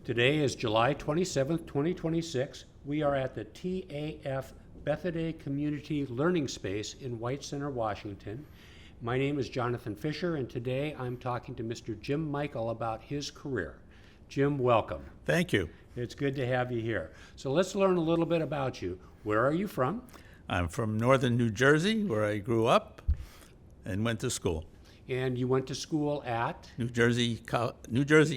Today is July 27th, 2026. We are at the TAF Bethany Community Learning Space in White Center, Washington. My name is Jonathan Fisher, and today I'm talking to Mr. Jim Michel about his career. Jim, welcome. Thank you. It's good to have you here. So let's learn a little bit about you. Where are you from? I'm from northern New Jersey, where I grew up and went to school. And you went to school at? New Jersey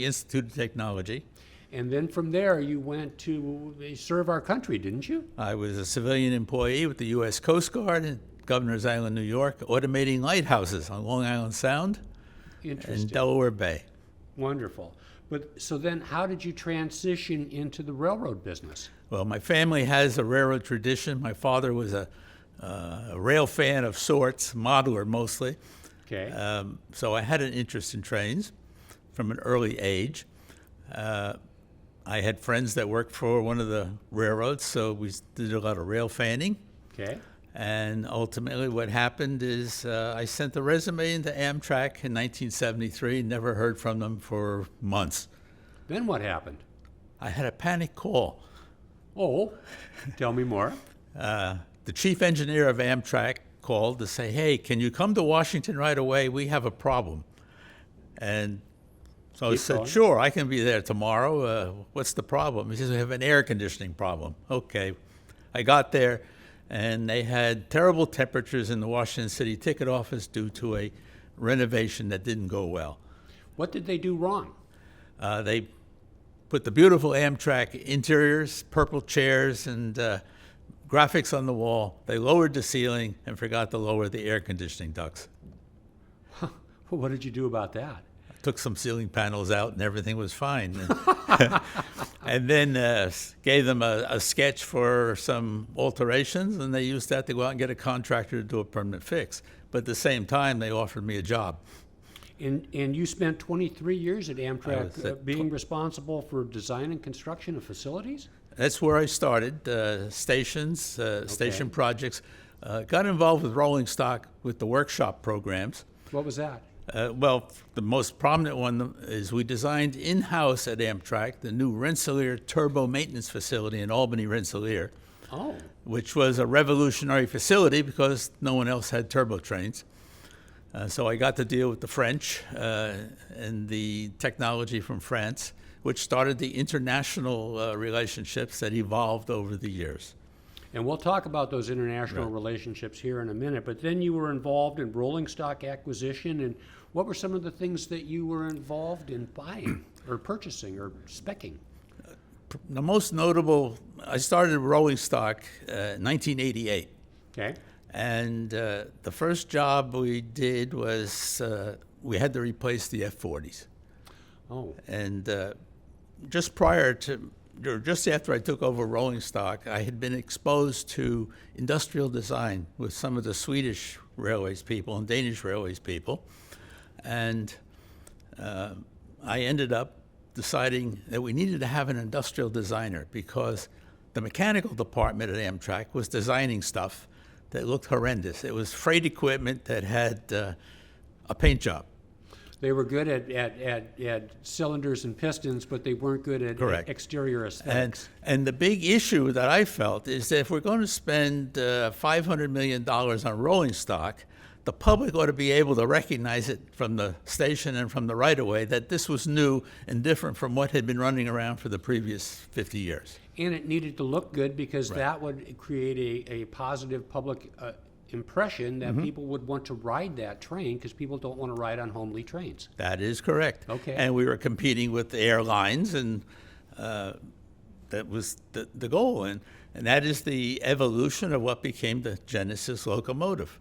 Institute of Technology. And then from there, you went to serve our country, didn't you? I was a civilian employee with the US Coast Guard in Governor's Island, New York, automating lighthouses on Long Island Sound and Delaware Bay. Wonderful. But so then how did you transition into the railroad business? Well, my family has a railroad tradition. My father was a rail fan of sorts, modeler mostly. Okay. So I had an interest in trains from an early age. I had friends that worked for one of the railroads, so we did a lot of rail fanning. Okay. And ultimately what happened is I sent the resume into Amtrak in 1973, never heard from them for months. Then what happened? I had a panic call. Oh, tell me more. The chief engineer of Amtrak called to say, hey, can you come to Washington right away? We have a problem. And so I said, sure, I can be there tomorrow. What's the problem? He says, we have an air conditioning problem. Okay. I got there, and they had terrible temperatures in the Washington City ticket office due to a renovation that didn't go well. What did they do wrong? They put the beautiful Amtrak interiors, purple chairs, and graphics on the wall. They lowered the ceiling and forgot to lower the air conditioning ducts. Well, what did you do about that? Took some ceiling panels out and everything was fine. And then gave them a sketch for some alterations, and they used that to go out and get a contractor to do a permanent fix. But at the same time, they offered me a job. And you spent 23 years at Amtrak being responsible for design and construction of facilities? That's where I started, stations, station projects. Got involved with rolling stock with the workshop programs. What was that? Well, the most prominent one is we designed in-house at Amtrak the new Rensselaer Turbo Maintenance Facility in Albany, Rensselaer, which was a revolutionary facility because no one else had turbo trains. So I got to deal with the French and the technology from France, which started the international relationships that evolved over the years. And we'll talk about those international relationships here in a minute, but then you were involved in rolling stock acquisition, and what were some of the things that you were involved in buying or purchasing or speccing? The most notable, I started rolling stock in 1988. Okay. And the first job we did was we had to replace the F-40s. Oh. And just after I took over rolling stock, I had been exposed to industrial design with some of the Swedish railways people and Danish railways people. And I ended up deciding that we needed to have an industrial designer because the mechanical department at Amtrak was designing stuff that looked horrendous. It was freight equipment that had a paint job. They were good at cylinders and pistons, but they weren't good at exterior aesthetics. And the big issue that I felt is that if we're going to spend $500 million on rolling stock, the public ought to be able to recognize it from the station and from the right-of-way that this was new and different from what had been running around for the previous 50 years. And it needed to look good because that would create a positive public impression that people would want to ride that train because people don't want to ride on homely trains. That is correct. Okay. And we were competing with the airlines, and that was the goal. And that is the evolution of what became the Genesis locomotive.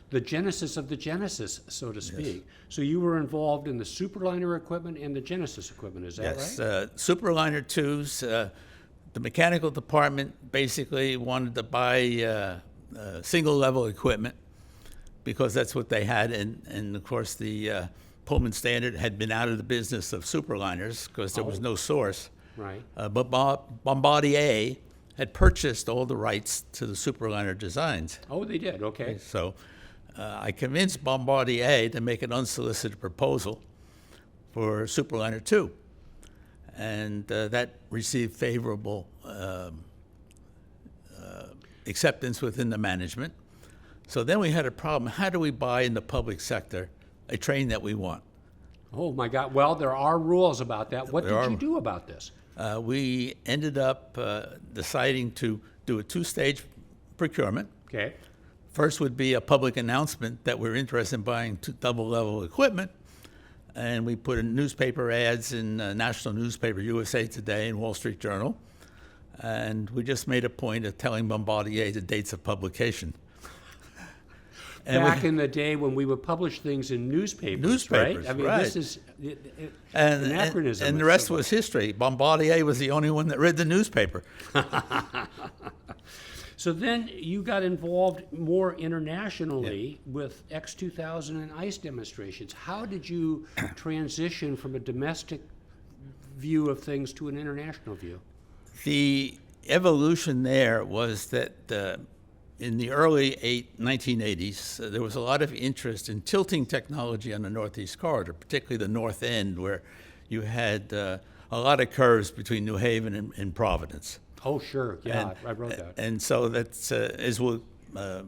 The genesis of the Genesis, so to speak. Yes. So you were involved in the Superliner equipment and the Genesis equipment, is that right? Yes, Superliner 2s, the mechanical department basically wanted to buy single-level equipment because that's what they had. And of course, the Pullman Standard had been out of the business of Superliners because there was no source. Right. But Bombardier had purchased all the rights to the Superliner designs. Oh, they did, okay. So I convinced Bombardier to make an unsolicited proposal for Superliner 2. and that received favorable acceptance within the management. So then we had a problem. How do we buy in the public sector a train that we want? Oh my God. Well, there are rules about that. What There did are. you do about this? We ended up deciding to do a two-stage procurement. Okay. First would be a public announcement that we're interested in buying double-level equipment, and we put in newspaper ads in national newspaper, USA Today and Wall Street Journal, and we just made a point of telling Bombardier the dates of publication. And Back in the day when we would publish things in newspapers, right? I mean, right. this is and, anachronism. and the It's rest so- was history. Bombardier was the only one that read the newspaper. So then you got involved more internationally with X2000 and ICE demonstrations. How did you transition from a domestic view of things to an international view? The evolution there was that in the early 1980s, there was a lot of interest in tilting technology on the Northeast Corridor, particularly the north end, where you had a lot of curves between New Haven and Providence. Oh, sure. Yeah, I wrote that. And so that's as well. There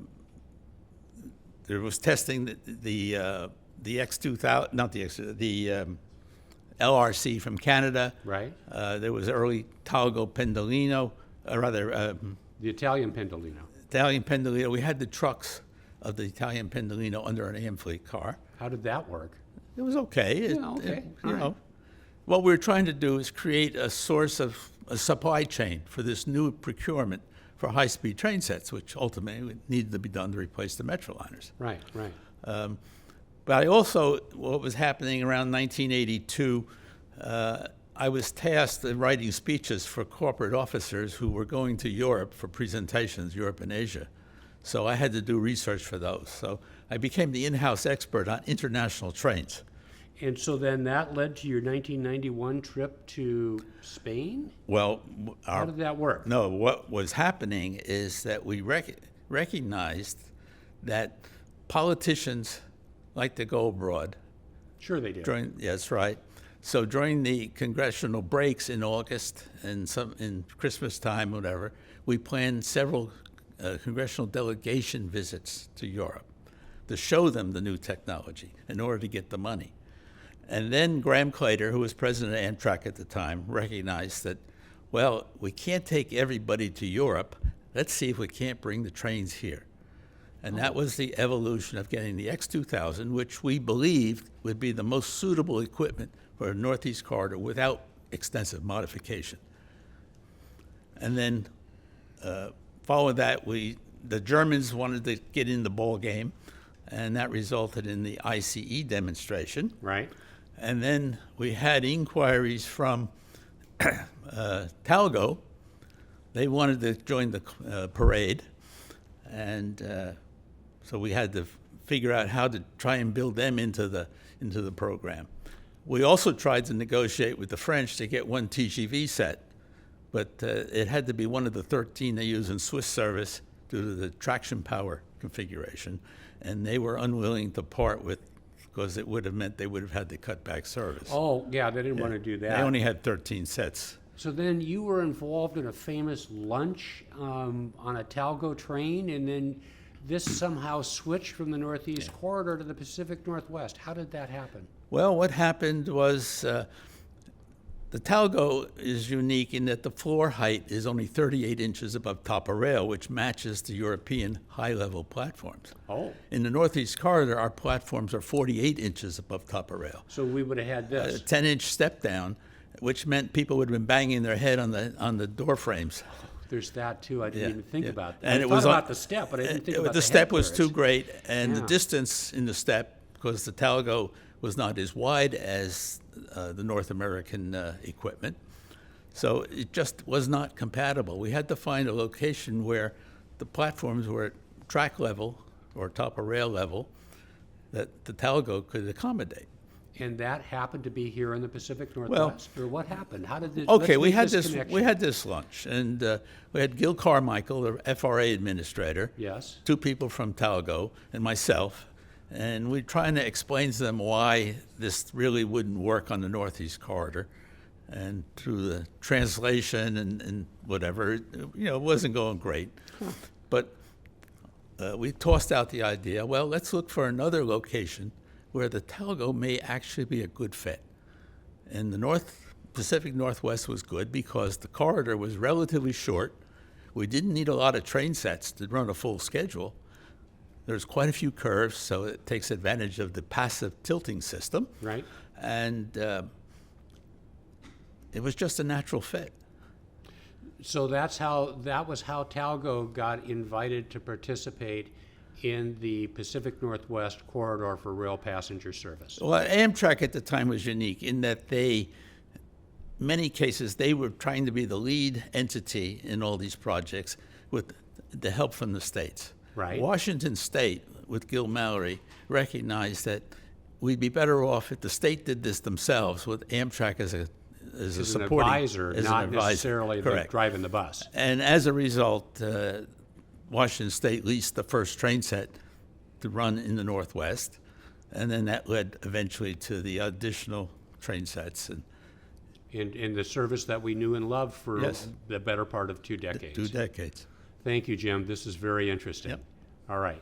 was testing the X2000, not the X, the LRC from Canada. Right. There was early Talgo Pendolino, The Italian Pendolino. Italian Pendolino. We had the trucks of the Italian Pendolino under an Amfleet car. How did that work? It was okay. Yeah, okay. You All know, right. what we were trying to do is create a source of a supply chain for this new procurement for high-speed train sets, which ultimately needed to be done to replace the Metroliners. Right, right. But I also, what was happening around 1982, I was tasked with writing speeches for corporate officers who were going to Europe for presentations, Europe and Asia. So I had to do research for those. So I became the in-house expert on international trains. And so then that led to your 1991 trip to Spain? Well, How did that work? No, what was happening is that we recognized that politicians like to go abroad. Sure they did. Yeah, that's right. So during the congressional breaks in August and some in Christmas time, whatever, we planned several congressional delegation visits to Europe to show them the new technology in order to get the money. And then Graham Claytor, who was president of Amtrak at the time, recognized that, well, we can't take everybody to Europe. Let's see if we can't bring the trains here. And that was the evolution of getting the X2000, which we believed would be the most suitable equipment for a Northeast Corridor without extensive modification. And then following that, the Germans wanted to get in the ball game, and that resulted in the ICE demonstration. Right. And then we had inquiries from Talgo. They wanted to join the parade, and so we had to figure out how to try and build them into the program. We also tried to negotiate with the French to get one TGV set, but it had to be one of the 13 they use in Swiss service due to the traction power configuration, and they were unwilling to part with, because it would have meant they would have had to cut back service. Oh, yeah, they didn't want to do that. They only had 13 sets. So then you were involved in a famous lunch on a Talgo train, and then this somehow switched from the Northeast Corridor to the Pacific Northwest. How did that happen? Well, what happened was the Talgo is unique in that the floor height is only 38 inches above top of rail, which matches the European high-level platforms. Oh. In the Northeast Corridor, our platforms are 48 inches above top of rail. So we would have had A this. 10-inch step down, which meant people would have been banging their head on the door frames. There's that too. I didn't even think about that. And I it thought was about the step, but I didn't think about the step was head too clearance. great, and the Yeah. distance in the step, because the Talgo was not as wide as the North American equipment, so it just was not compatible. We had to find a location where the platforms were at track level or top of rail level that the Talgo could accommodate. And that happened to be here in the Pacific Northwest? Or what happened? How did this? Okay, let's we make had this this. connection. We had this lunch, and we had Gil Carmichael, the FRA administrator, Yes. two people from Talgo, and myself, and we're trying to explain to them why this really wouldn't work on the Northeast Corridor. And through the translation and whatever, it wasn't going great. But we tossed out the idea, well, let's look for another location where the Talgo may actually be a good fit. And the Pacific Northwest was good because the corridor was relatively short. We didn't need a lot of train sets to run a full schedule. There's quite a few curves, so it takes advantage of the passive tilting system. Right. And it was just a natural fit. So that was how Talgo got invited to participate in the Pacific Northwest corridor for rail passenger service. Well, Amtrak at the time was unique in that many cases, they were trying to be the lead entity in all these projects with the help from the states. Right. Washington State, with Gil Mallory, recognized that we'd be better off if the state did this themselves with Amtrak as a supporting advisor, not necessarily driving the bus. And as a result, Washington State leased the first train set to run in the Northwest, and then that led eventually to the additional train sets. In the service that we knew and loved for Yes. the better part of 2 decades. 2 decades. Thank you, Jim. This is very interesting. Yep. All right.